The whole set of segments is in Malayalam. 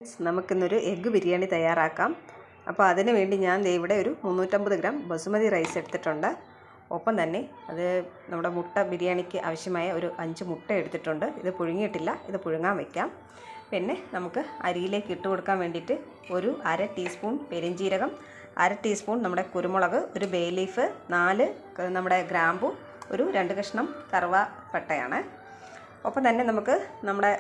നമുക്കിന്നൊരു എഗ്ഗ് ബിരിയാണി തയ്യാറാക്കാം. അപ്പോൾ അതിന് വേണ്ടി ഞാൻ ഇവിടെ ഒരു 350 ഗ്രാം ബസുമതി റൈസ് എടുത്തിട്ടുണ്ട്. ഒപ്പം തന്നെ അത് നമ്മുടെ മുട്ട ബിരിയാണിക്ക് ആവശ്യമായ ഒരു 5 മുട്ട എടുത്തിട്ടുണ്ട്. ഇത് പുഴുങ്ങിയിട്ടില്ല, ഇത് പുഴുങ്ങാൻ വയ്ക്കാം. പിന്നെ നമുക്ക് അരിയിലേക്ക് ഇട്ട് കൊടുക്കാൻ വേണ്ടിയിട്ട് ഒരു 1/2 ടീസ്പൂൺ പെരിഞ്ജീരകം, 1/2 ടീസ്പൂൺ നമ്മുടെ കുരുമുളക്, ഒരു ബേ ലീഫ്, 4 നമ്മുടെ ഗ്രാമ്പു, ഒരു 2 കഷ്ണം കറുവാപ്പട്ടയാണ്. ഒപ്പം തന്നെ നമുക്ക് നമ്മുടെ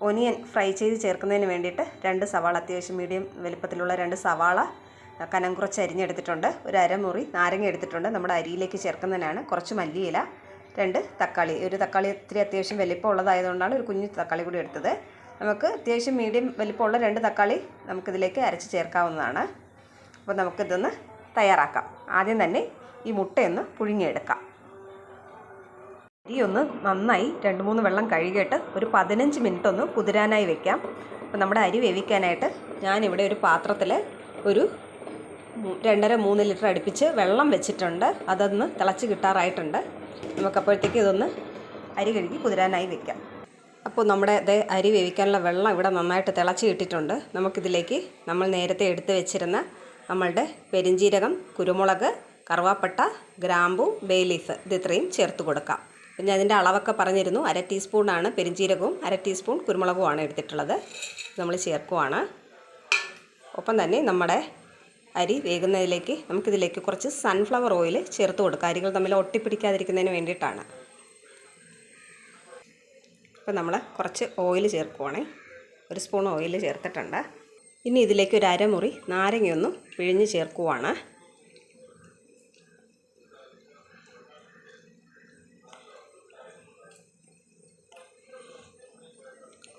ഒനിയൻ ഫ്രൈ ചെയ്ത് ചേർക്കുന്നതിന് വേണ്ടിയിട്ട് 2 സവാള, അത്യാവശ്യം മീഡിയം വലുപ്പത്തിലുള്ള 2 സവാള കനം കുറച്ച് അരിഞ്ഞെടുത്തിട്ടുണ്ട്. ഒരു അരമുറി നാരങ്ങ എടുത്തിട്ടുണ്ട്. നമ്മുടെ അരിയിലേക്ക് ചേർക്കുന്നതിനാണ്. കുറച്ച് മല്ലിയില, 2 തക്കാളി. ഒരു തക്കാളി ഇത്തിരി അത്യാവശ്യം വലിപ്പം ഉള്ളതായതുകൊണ്ടാണ് ഒരു കുഞ്ഞു തക്കാളി കൂടി എടുത്തത്. നമുക്ക് അത്യാവശ്യം മീഡിയം വലിപ്പമുള്ള 2 തക്കാളി നമുക്കിതിലേക്ക് അരച്ച് ചേർക്കാവുന്നതാണ്. അപ്പോൾ നമുക്കിതൊന്ന് തയ്യാറാക്കാം. ആദ്യം തന്നെ ഈ മുട്ടയൊന്ന് പുഴുങ്ങിയെടുക്കാം. അരി ഒന്ന് നന്നായി 2-3 വെള്ളം കഴുകിയിട്ട് ഒരു 15 മിനിറ്റ് ഒന്ന് കുതിരാനായി വെക്കാം. അപ്പോൾ നമ്മുടെ അരി വേവിക്കാനായിട്ട് ഞാനിവിടെ ഒരു പാത്രത്തിൽ ഒരു 2.5-3 ലിറ്റർ അടുപ്പിച്ച് വെള്ളം വെച്ചിട്ടുണ്ട്. അതൊന്ന് തിളച്ച് കിട്ടാറായിട്ടുണ്ട്. നമുക്കപ്പോഴത്തേക്ക് ഇതൊന്ന് അരി കഴുകി കുതിരാനായി വെക്കാം. അപ്പോൾ നമ്മുടെ അരി വേവിക്കാനുള്ള വെള്ളം ഇവിടെ നന്നായിട്ട് തിളച്ച് കിട്ടിയിട്ടുണ്ട്. നമുക്കിതിലേക്ക് നമ്മൾ നേരത്തെ എടുത്ത് വെച്ചിരുന്ന നമ്മളുടെ പെരിഞ്ജീരകം, കുരുമുളക്, കറുവാപ്പട്ട, ഗ്രാമ്പു, ബേ ലീഫ് ഇത് ഇത്രയും ചേർത്ത് കൊടുക്കാം. പിന്നെ അതിൻ്റെ അളവൊക്കെ പറഞ്ഞിരുന്നു. 1/2 ടീസ്പൂണാണ് പെരിഞ്ജീരകവും 1/2 ടീസ്പൂൺ കുരുമുളകുമാണ് എടുത്തിട്ടുള്ളത്. നമ്മൾ ചേർക്കുവാണ്. ഒപ്പം തന്നെ നമ്മുടെ അരി വേകുന്നതിലേക്ക് നമുക്കിതിലേക്ക് കുറച്ച് സൺഫ്ലവർ ഓയിൽ ചേർത്ത് കൊടുക്കുക. അരികൾ തമ്മിൽ ഒട്ടിപ്പിടിക്കാതിരിക്കുന്നതിന് വേണ്ടിയിട്ടാണ്. അപ്പോൾ നമ്മൾ കുറച്ച് ഓയിൽ ചേർക്കുവാണേ. 1 സ്പൂൺ ഓയിൽ ചേർത്തിട്ടുണ്ട്. ഇനി ഇതിലേക്ക് ഒരു അരമുറി നാരങ്ങയൊന്നും പിഴിഞ്ഞ് ചേർക്കുവാണ്.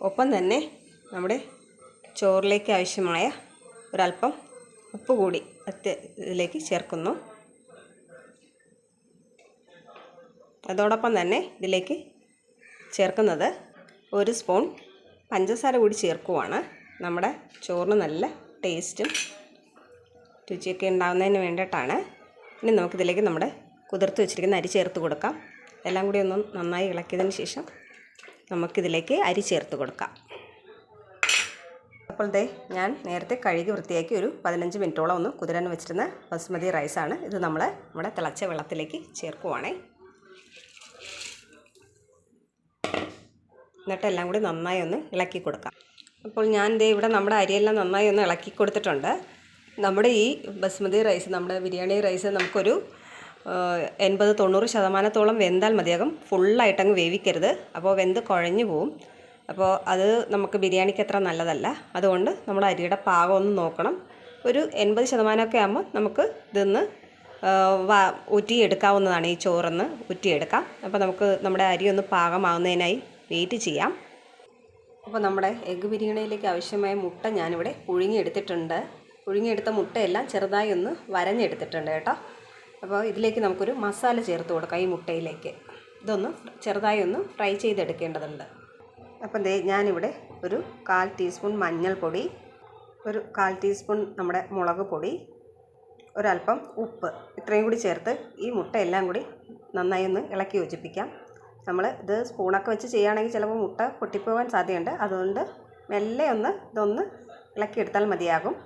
ഒപ്പം തന്നെ നമ്മുടെ ചോറിലേക്ക് ആവശ്യമായ ഒരല്പം ഉപ്പ് കൂടി ഇതിലേക്ക് ചേർക്കുന്നു. അതോടൊപ്പം തന്നെ ഇതിലേക്ക് ചേർക്കുന്നത് 1 സ്പൂൺ പഞ്ചസാര കൂടി ചേർക്കുവാണ്. നമ്മുടെ ചോറിന് നല്ല ടേസ്റ്റും രുചിയൊക്കെ ഉണ്ടാകുന്നതിന് വേണ്ടിയിട്ടാണ്. ഇനി നമുക്കിതിലേക്ക് നമ്മുടെ കുതിർത്ത് വെച്ചിരിക്കുന്ന അരി ചേർത്ത് കൊടുക്കാം. എല്ലാം കൂടി ഒന്ന് നന്നായി ഇളക്കിയതിന് ശേഷം നമുക്കിതിലേക്ക് അരി ചേർത്ത് കൊടുക്കാം. അപ്പോൾ ഞാൻ നേരത്തെ കഴുകി വൃത്തിയാക്കി ഒരു 15 മിനിറ്റോളം ഒന്ന് കുതിരാൻ വെച്ചിരുന്ന ബസുമതി റൈസാണ്. ഇത് നമ്മുടെ തിളച്ച വെള്ളത്തിലേക്ക് ചേർക്കുവാണേ. എന്നിട്ട് എല്ലാം കൂടി നന്നായി ഒന്ന് ഇളക്കി കൊടുക്കാം. അപ്പോൾ ഞാൻ ഇവിടെ നമ്മുടെ അരിയെല്ലാം നന്നായി ഒന്ന് ഇളക്കി കൊടുത്തിട്ടുണ്ട്. നമ്മുടെ ഈ ബസുമതി റൈസ്, നമ്മുടെ ബിരിയാണി റൈസ് നമുക്കൊരു 80-90% വെന്താൽ മതിയാകും. ഫുള്ളായിട്ടങ്ങ് വേവിക്കരുത്. അപ്പോൾ വെന്ത് കുഴഞ്ഞു പോവും. അപ്പോൾ അത് നമുക്ക് ബിരിയാണിക്ക് അത്ര നല്ലതല്ല. അതുകൊണ്ട് നമ്മൾ അരിയുടെ പാകം ഒന്ന് നോക്കണം. ഒരു 80% ആകുമ്പോൾ നമുക്ക് ഇതൊന്ന് ഊറ്റിയെടുക്കാവുന്നതാണ്. ഈ ചോറൊന്ന് ഊറ്റിയെടുക്കാം. അപ്പോൾ നമുക്ക് നമ്മുടെ അരി ഒന്ന് പാകമാകുന്നതിനായി വെയിറ്റ് ചെയ്യാം. അപ്പോൾ നമ്മുടെ എഗ്ഗ് ബിരിയാണിയിലേക്ക് ആവശ്യമായ മുട്ട ഞാനിവിടെ പുഴുങ്ങിയെടുത്തിട്ടുണ്ട്. പുഴുങ്ങിയെടുത്ത മുട്ടയെല്ലാം ചെറുതായി ഒന്ന് വരഞ്ഞെടുത്തിട്ടുണ്ട് കേട്ടോ. അപ്പോൾ ഇതിലേക്ക് നമുക്കൊരു മസാല ചേർത്ത് കൊടുക്കാം. ഈ മുട്ടയിലേക്ക് ഇതൊന്ന് ചെറുതായി ഒന്ന് ഫ്രൈ ചെയ്തെടുക്കേണ്ടതുണ്ട്. അപ്പം ഞാനിവിടെ ഒരു 1/4 ടീസ്പൂൺ മഞ്ഞൾപ്പൊടി, ഒരു 1/4 ടീസ്പൂൺ നമ്മുടെ മുളക് പൊടി, ഒരല്പം ഉപ്പ് ഇത്രയും കൂടി ചേർത്ത് ഈ മുട്ട എല്ലാം കൂടി നന്നായി ഒന്ന് ഇളക്കി യോജിപ്പിക്കാം. നമ്മൾ ഇത് സ്പൂണൊക്കെ വെച്ച് ചെയ്യുകയാണെങ്കിൽ ചിലപ്പോൾ മുട്ട പൊട്ടിപ്പോകാൻ സാധ്യതയുണ്ട്. അതുകൊണ്ട് മെല്ലെ ഇതൊന്ന് ഇളക്കിയെടുത്താൽ മതിയാകും.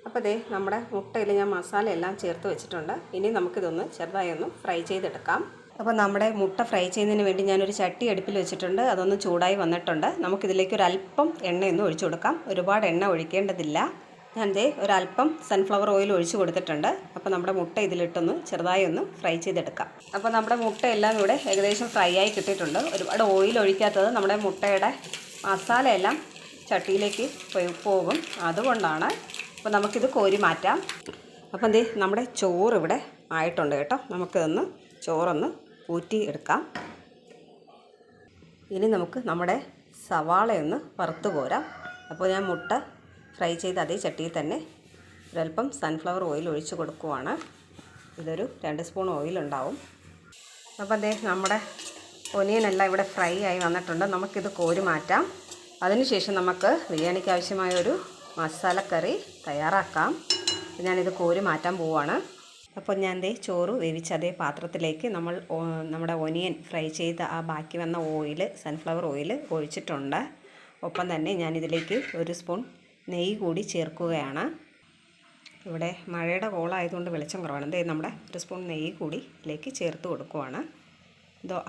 അപ്പോൾ നമ്മുടെ മുട്ടയിൽ ഞാൻ മസാല എല്ലാം ചേർത്ത് വെച്ചിട്ടുണ്ട്. ഇനി നമുക്കിതൊന്ന് ചെറുതായി ഒന്ന് ഫ്രൈ ചെയ്തെടുക്കാം. അപ്പോൾ നമ്മുടെ മുട്ട ഫ്രൈ ചെയ്യുന്നതിന് വേണ്ടി ഞാനൊരു ചട്ടി അടുപ്പിൽ വെച്ചിട്ടുണ്ട്. അതൊന്ന് ചൂടായി വന്നിട്ടുണ്ട്. നമുക്കിതിലേക്ക് ഒരല്പം എണ്ണയൊന്ന് ഒഴിച്ചു കൊടുക്കാം. ഒരുപാട് എണ്ണ ഒഴിക്കേണ്ടതില്ല. ഞാൻ ഒരല്പം സൺഫ്ലവർ ഓയിൽ ഒഴിച്ചു കൊടുത്തിട്ടുണ്ട്. അപ്പോൾ നമ്മുടെ മുട്ട ഇതിലിട്ടൊന്ന് ചെറുതായി ഒന്ന് ഫ്രൈ ചെയ്തെടുക്കാം. അപ്പോൾ നമ്മുടെ മുട്ട എല്ലാം ഇവിടെ ഏകദേശം ഫ്രൈ ആയി കിട്ടിയിട്ടുണ്ട്. ഒരുപാട് ഓയിൽ ഒഴിക്കാത്തത് നമ്മുടെ മുട്ടയുടെ മസാലയെല്ലാം ചട്ടിയിലേക്ക് പോകും. അതുകൊണ്ടാണ്. അപ്പോൾ നമുക്കിത് കോരി മാറ്റാം. അപ്പം നമ്മുടെ ചോറ് ഇവിടെ ആയിട്ടുണ്ട് കേട്ടോ. നമുക്കിതൊന്ന് ചോറൊന്ന് ഊറ്റി എടുക്കാം. ഇനി നമുക്ക് നമ്മുടെ സവാളയൊന്ന് വറുത്ത് കോരാം. അപ്പോൾ ഞാൻ മുട്ട ഫ്രൈ ചെയ്ത് അതേ ചട്ടിയിൽ തന്നെ ഒരല്പം സൺഫ്ലവർ ഓയിൽ ഒഴിച്ച് കൊടുക്കുവാണ്. ഇതൊരു 2 സ്പൂൺ ഓയിലുണ്ടാവും. അപ്പം നമ്മുടെ ഒനിയനെല്ലാം ഇവിടെ ഫ്രൈ ആയി വന്നിട്ടുണ്ട്. നമുക്കിത് കോരി മാറ്റാം. അതിനുശേഷം നമുക്ക് ബിരിയാണിക്ക് ആവശ്യമായ ഒരു മസാലക്കറി തയ്യാറാക്കാം. ഞാനിത് കോരി മാറ്റാൻ പോവുകയാണ്. അപ്പോൾ ഞാൻ ചോറ് വേവിച്ച അതേ പാത്രത്തിലേക്ക് നമ്മുടെ ഒനിയൻ ഫ്രൈ ചെയ്ത ആ ബാക്കി വന്ന ഓയിൽ, സൺഫ്ലവർ ഓയിൽ ഒഴിച്ചിട്ടുണ്ട്. ഒപ്പം തന്നെ ഞാനിതിലേക്ക് 1 സ്പൂൺ നെയ്യ് കൂടി ചേർക്കുകയാണ്. ഇവിടെ മഴയുടെ കോളായതുകൊണ്ട് വെളിച്ചം കുറവാണ്. ദേ നമ്മുടെ 1 സ്പൂൺ നെയ്യ് കൂടി ഇതിലേക്ക് ചേർത്ത് കൊടുക്കുവാണ്.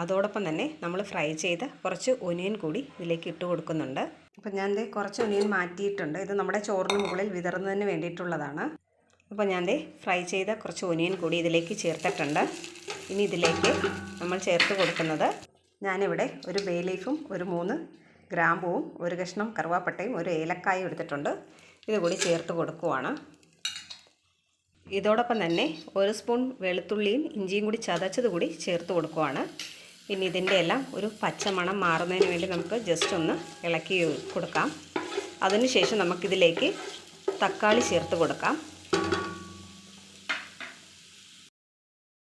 അതോടൊപ്പം തന്നെ നമ്മൾ ഫ്രൈ ചെയ്ത കുറച്ച് ഒനിയൻ കൂടി ഇതിലേക്ക് ഇട്ട് കൊടുക്കുന്നുണ്ട്. അപ്പോൾ ഞാൻ ദേ കുറച്ച് ഒനിയൻ മാറ്റിയിട്ടുണ്ട്. ഇത് നമ്മുടെ ചോറിന് മുകളിൽ വിതറുന്നതിന് വേണ്ടിയിട്ടുള്ളതാണ്. അപ്പോൾ ഞാൻ ദേ ഫ്രൈ ചെയ്ത കുറച്ച് ഒനിയൻ കൂടി ഇതിലേക്ക് ചേർത്തിട്ടുണ്ട്. ഇനി ഇതിലേക്ക് നമ്മൾ ചേർത്ത് കൊടുക്കുന്നത്, ഞാനിവിടെ ഒരു ബേ ലീഫും ഒരു 3 ഗ്രാമ്പൂവും ഒരു കഷ്ണം കറുവാപ്പട്ടയും ഒരു ഏലക്കായും എടുത്തിട്ടുണ്ട്. ഇതുകൂടി ചേർത്ത് കൊടുക്കുവാണ്. ഇതോടൊപ്പം തന്നെ 1 സ്പൂൺ വെളുത്തുള്ളിയും ഇഞ്ചിയും കൂടി ചതച്ചത് കൂടി ചേർത്ത് കൊടുക്കുവാണ്. ഇനി ഇതിൻ്റെ എല്ലാം ഒരു പച്ചമണം മാറുന്നതിന് വേണ്ടി നമുക്ക് ജസ്റ്റ് ഒന്ന് ഇളക്കി കൊടുക്കാം. അതിനുശേഷം നമുക്കിതിലേക്ക് തക്കാളി ചേർത്ത് കൊടുക്കാം.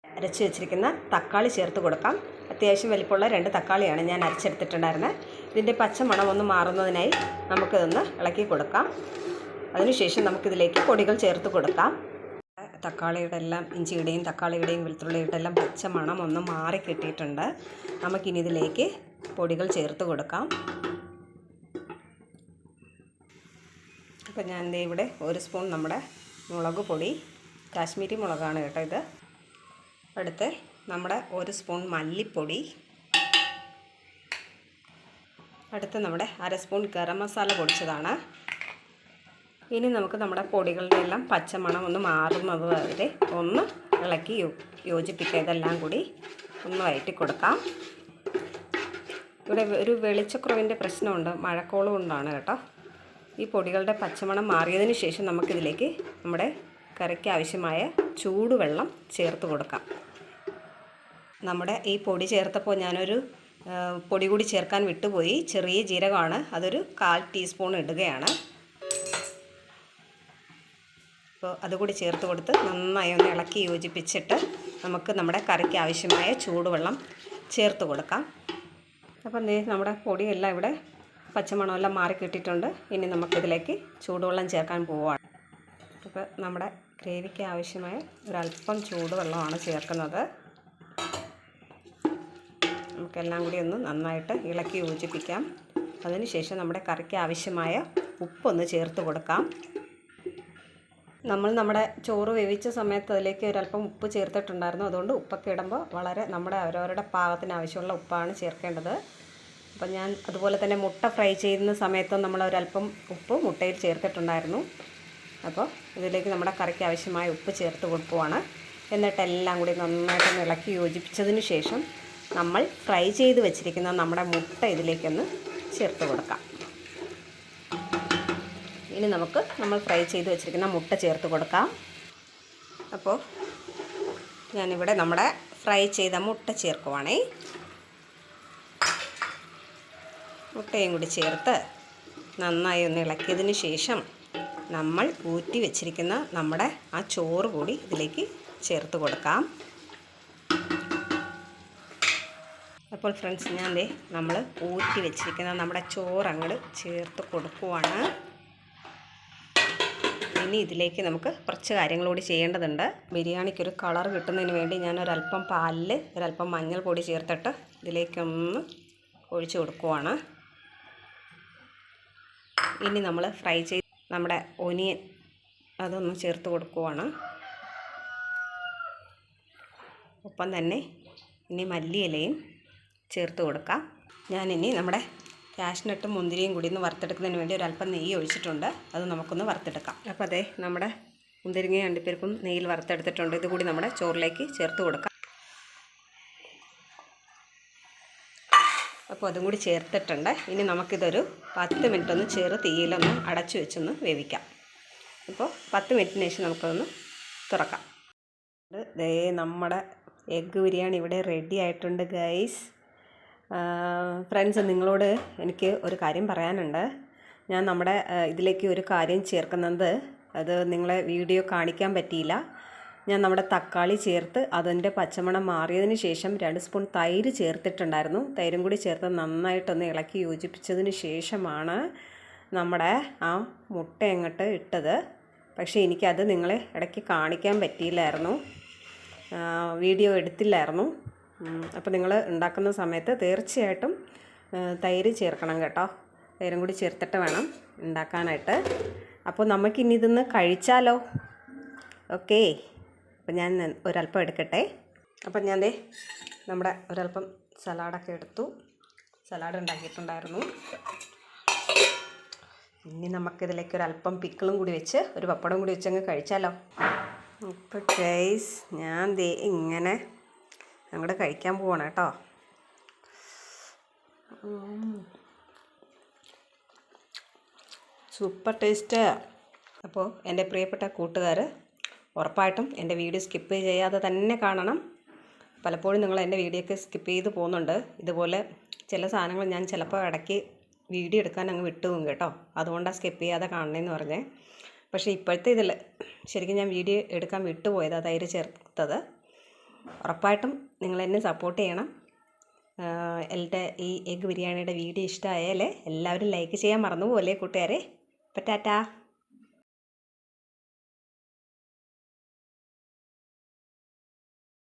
അരച്ച് വെച്ചിരിക്കുന്ന തക്കാളി ചേർത്ത് കൊടുക്കാം. അത്യാവശ്യം വലിപ്പമുള്ള 2 തക്കാളിയാണ് ഞാൻ അരച്ചെടുത്തിട്ടുണ്ടായിരുന്നത്. ഇതിൻ്റെ പച്ചമണം ഒന്ന് മാറുന്നതിനായി നമുക്കിതൊന്ന് ഇളക്കി കൊടുക്കാം. അതിനുശേഷം നമുക്കിതിലേക്ക് പൊടികൾ ചേർത്ത് കൊടുക്കാം. തക്കാളിയുടെ എല്ലാം ഇഞ്ചിയുടെയും തക്കാളിയുടെയും വെളുത്തുള്ളിയുടെ എല്ലാം പച്ചമണം ഒന്ന് മാറി കിട്ടിയിട്ടുണ്ട്. നമുക്കിനി ഇതിലേക്ക് പൊടികൾ ചേർത്ത് കൊടുക്കാം. അപ്പോൾ ഞാൻ ഇവിടെ 1 സ്പൂൺ നമ്മുടെ മുളക് പൊടി, കാശ്മീരി മുളകാണ് കേട്ടോ ഇത്. അടുത്ത് നമ്മുടെ 1 സ്പൂൺ മല്ലിപ്പൊടി, അടുത്ത് നമ്മുടെ 1/2 സ്പൂൺ ഗരം മസാല പൊടിച്ചതാണ്. ഇനി നമുക്ക് നമ്മുടെ പൊടികളുടെ എല്ലാം പച്ചമണം ഒന്ന് മാറുന്നത് വരെ ഒന്ന് ഇളക്കി യോജിപ്പിക്കുക. ഇതെല്ലാം കൂടി ഒന്ന് വഴറ്റി കൊടുക്കാം. ഇവിടെ ഒരു വെളിച്ചക്കുറവിൻ്റെ പ്രശ്നമുണ്ട്, മഴക്കോള് കൊണ്ടാണ് കേട്ടോ. ഈ പൊടികളുടെ പച്ചമണം മാറിയതിന് ശേഷം നമുക്കിതിലേക്ക് നമ്മുടെ കറിക്ക് ആവശ്യമായ ചൂടുവെള്ളം ചേർത്ത് കൊടുക്കാം. നമ്മുടെ ഈ പൊടി ചേർത്തപ്പോൾ ഞാനൊരു പൊടി കൂടി ചേർക്കാൻ വിട്ടുപോയി. ചെറിയ ജീരകമാണ്, അതൊരു 1/4 ടീസ്പൂൺ ഇടുകയാണ്. അപ്പോൾ അതുകൂടി ചേർത്ത് കൊടുത്ത് നന്നായി ഒന്ന് ഇളക്കി യോജിപ്പിച്ചിട്ട് നമുക്ക് നമ്മുടെ കറിക്ക് ആവശ്യമായ ചൂടുവെള്ളം ചേർത്ത് കൊടുക്കാം. അപ്പം നമ്മുടെ പൊടിയെല്ലാം ഇവിടെ പച്ചമണമെല്ലാം മാറി കിട്ടിയിട്ടുണ്ട്. ഇനി നമുക്കിതിലേക്ക് ചൂടുവെള്ളം ചേർക്കാൻ പോവുകയാണ്. അപ്പോൾ നമ്മുടെ ഗ്രേവിക്ക് ആവശ്യമായ ഒരല്പം ചൂടുവെള്ളമാണ് ചേർക്കുന്നത്. നമുക്കെല്ലാം കൂടി ഒന്ന് നന്നായിട്ട് ഇളക്കി യോജിപ്പിക്കാം. അതിനുശേഷം നമ്മുടെ കറിക്ക് ആവശ്യമായ ഉപ്പൊന്ന് ചേർത്ത് കൊടുക്കാം. നമ്മുടെ ചോറ് വേവിച്ച സമയത്ത് അതിലേക്ക് ഒരല്പം ഉപ്പ് ചേർത്തിട്ടുണ്ടായിരുന്നു. അതുകൊണ്ട് ഉപ്പൊക്കെ ഇടുമ്പോൾ വളരെ നമ്മുടെ അവരവരുടെ പാകത്തിന് ആവശ്യമുള്ള ഉപ്പാണ് ചേർക്കേണ്ടത്. അപ്പം ഞാൻ അതുപോലെ തന്നെ മുട്ട ഫ്രൈ ചെയ്യുന്ന സമയത്തും നമ്മൾ ഒരല്പം ഉപ്പ് മുട്ടയിൽ ചേർത്തിട്ടുണ്ടായിരുന്നു. അപ്പോൾ ഇതിലേക്ക് നമ്മുടെ കറിക്ക് ആവശ്യമായ ഉപ്പ് ചേർത്ത് കൊടുക്കുവാണ്. എന്നിട്ട് എല്ലാം കൂടി നന്നായിട്ടൊന്ന് ഇളക്കി യോജിപ്പിച്ചതിന് ശേഷം നമ്മൾ ഫ്രൈ ചെയ്ത് വെച്ചിരിക്കുന്ന നമ്മുടെ മുട്ട ഇതിലേക്കൊന്ന് ചേർത്ത് കൊടുക്കാം. ഇനി നമുക്ക് നമ്മൾ ഫ്രൈ ചെയ്ത് വെച്ചിരിക്കുന്ന മുട്ട ചേർത്ത് കൊടുക്കാം. അപ്പോൾ ഞാനിവിടെ നമ്മുടെ ഫ്രൈ ചെയ്ത മുട്ട ചേർക്കുവാണേ. മുട്ടയും കൂടി ചേർത്ത് നന്നായി ഒന്ന് ഇളക്കിയതിന് ശേഷം നമ്മൾ ഊറ്റി വെച്ചിരിക്കുന്ന നമ്മുടെ ആ ചോറ് കൂടി ഇതിലേക്ക് ചേർത്ത് കൊടുക്കാം. അപ്പോൾ ഫ്രണ്ട്സ്, ഞാൻ നമ്മൾ ഊറ്റി വെച്ചിരിക്കുന്ന നമ്മുടെ ചോറ് അങ്ങോട്ട് ചേർത്ത് കൊടുക്കുവാണ്. ഇനി ഇതിലേക്ക് നമുക്ക് കുറച്ച് കാര്യങ്ങൾ കൂടി ചെയ്യേണ്ടതുണ്ട്. ബിരിയാണിക്കൊരു കളർ കിട്ടുന്നതിന് വേണ്ടി ഞാൻ ഒരല്പം പാലിൽ ഒരല്പം മഞ്ഞൾപ്പൊടി ചേർത്തിട്ട് ഇതിലേക്കൊന്ന് ഒഴിച്ച് കൊടുക്കുവാണ്. ഇനി നമ്മൾ ഫ്രൈ ചെയ്ത് നമ്മുടെ ഒനിയൻ അതൊന്ന് ചേർത്ത് കൊടുക്കുവാണ്. ഒപ്പം തന്നെ ഇനി മല്ലിയിലയും ചേർത്ത് കൊടുക്കാം. ഞാനിനി നമ്മുടെ കാഷ്നട്ടും മുന്തിരിയും കൂടി ഒന്ന് വറുത്തെടുക്കുന്നതിന് വേണ്ടി ഒരല്പം നെയ്യ് ഒഴിച്ചിട്ടുണ്ട്. അത് നമുക്കൊന്ന് വറുത്തെടുക്കാം. അപ്പോൾ നമ്മുടെ മുന്തിരിങ്ങയും അണ്ടിപ്പരിപ്പും നെയ്യിൽ വറുത്തെടുത്തിട്ടുണ്ട്. ഇതുകൂടി നമ്മുടെ ചോറിലേക്ക് ചേർത്ത് കൊടുക്കാം. അപ്പോൾ അതും കൂടി ചേർത്തിട്ടുണ്ട്. ഇനി നമുക്കിതൊരു 10 മിനിറ്റ് ഒന്ന് ചെറു തീയിലൊന്ന് അടച്ചു വെച്ചൊന്ന് വേവിക്കാം. അപ്പോൾ 10 മിനിറ്റിന് ശേഷം നമുക്കൊന്ന് തുറക്കാം. നമ്മുടെ എഗ്ഗ് ബിരിയാണി ഇവിടെ റെഡി ആയിട്ടുണ്ട് ഗൈസ്. ഫ്രണ്ട്സ്, നിങ്ങളോട് എനിക്ക് ഒരു കാര്യം പറയാനുണ്ട്. ഞാൻ നമ്മുടെ ഇതിലേക്ക് ഒരു കാര്യം ചേർക്കുന്നത്, അത് നിങ്ങളെ വീഡിയോ കാണിക്കാൻ പറ്റിയില്ല. ഞാൻ നമ്മുടെ തക്കാളി ചേർത്ത് അതിൻ്റെ പച്ചമണം മാറിയതിന് ശേഷം 2 സ്പൂൺ തൈര് ചേർത്തിട്ടുണ്ടായിരുന്നു. തൈരും കൂടി ചേർത്ത് നന്നായിട്ടൊന്ന് ഇളക്കി യോജിപ്പിച്ചതിന് ശേഷമാണ് നമ്മുടെ ആ മുട്ട അങ്ങോട്ട് ഇട്ടത്. പക്ഷേ എനിക്കത് നിങ്ങളെ ഇടയ്ക്ക് കാണിക്കാൻ പറ്റിയില്ലായിരുന്നു, വീഡിയോ എടുത്തില്ലായിരുന്നു. അപ്പോൾ നിങ്ങൾ ഉണ്ടാക്കുന്ന സമയത്ത് തീർച്ചയായിട്ടും തൈര് ചേർക്കണം കേട്ടോ. തൈരും കൂടി ചേർത്തിട്ട് വേണം ഉണ്ടാക്കാനായിട്ട്. അപ്പോൾ നമുക്കിനി ഇതൊന്ന് കഴിച്ചാലോ? ഓക്കേ, അപ്പം ഞാൻ ഒരല്പം എടുക്കട്ടെ. അപ്പം ഞാൻ നമ്മുടെ ഒരല്പം സലാഡൊക്കെ എടുത്തു. സലാഡ് ഉണ്ടാക്കിയിട്ടുണ്ടായിരുന്നു. ഇനി നമുക്കിതിലേക്ക് ഒരല്പം പിക്കിളും കൂടി വെച്ച് ഒരു പപ്പടം കൂടി വെച്ച് അങ്ങ് കഴിച്ചാലോ? അപ്പോൾ ഗൈസ്, ഞാൻ ഇങ്ങനെ അങ്ങോട്ട് കഴിക്കാൻ പോവാണ് കേട്ടോ. Super taste. അപ്പോൾ എൻ്റെ പ്രിയപ്പെട്ട കൂട്ടുകാർ ഉറപ്പായിട്ടും എൻ്റെ വീഡിയോ സ്കിപ്പ് ചെയ്യാതെ തന്നെ കാണണം. പലപ്പോഴും നിങ്ങൾ എൻ്റെ വീഡിയോ ഒക്കെ സ്കിപ്പ് ചെയ്ത് പോകുന്നുണ്ട്. ഇതുപോലെ ചില സാധനങ്ങൾ ഞാൻ ചിലപ്പോൾ ഇടയ്ക്ക് വീഡിയോ എടുക്കാൻ അങ്ങ് വിട്ടുപോകും കേട്ടോ. അതുകൊണ്ടാണ് സ്കിപ്പ് ചെയ്യാതെ കാണണമെന്ന് പറഞ്ഞേ. പക്ഷേ ഇപ്പോഴത്തെ ഇതിൽ ശരിക്കും ഞാൻ വീഡിയോ എടുക്കാൻ വിട്ടുപോയത്, തൈര് ചേർത്തത്. ഉറപ്പായിട്ടും നിങ്ങൾ എന്നെ സപ്പോർട്ട് ചെയ്യണം. എൻ്റെ ഈ എഗ് ബിരിയാണിയുടെ വീഡിയോ ഇഷ്ടമായാൽ എല്ലാവരും ലൈക്ക് ചെയ്യാൻ മറന്നുപോകല്ലേ കൂട്ടുകാരെ. അപ്പോൾ ടാറ്റാ.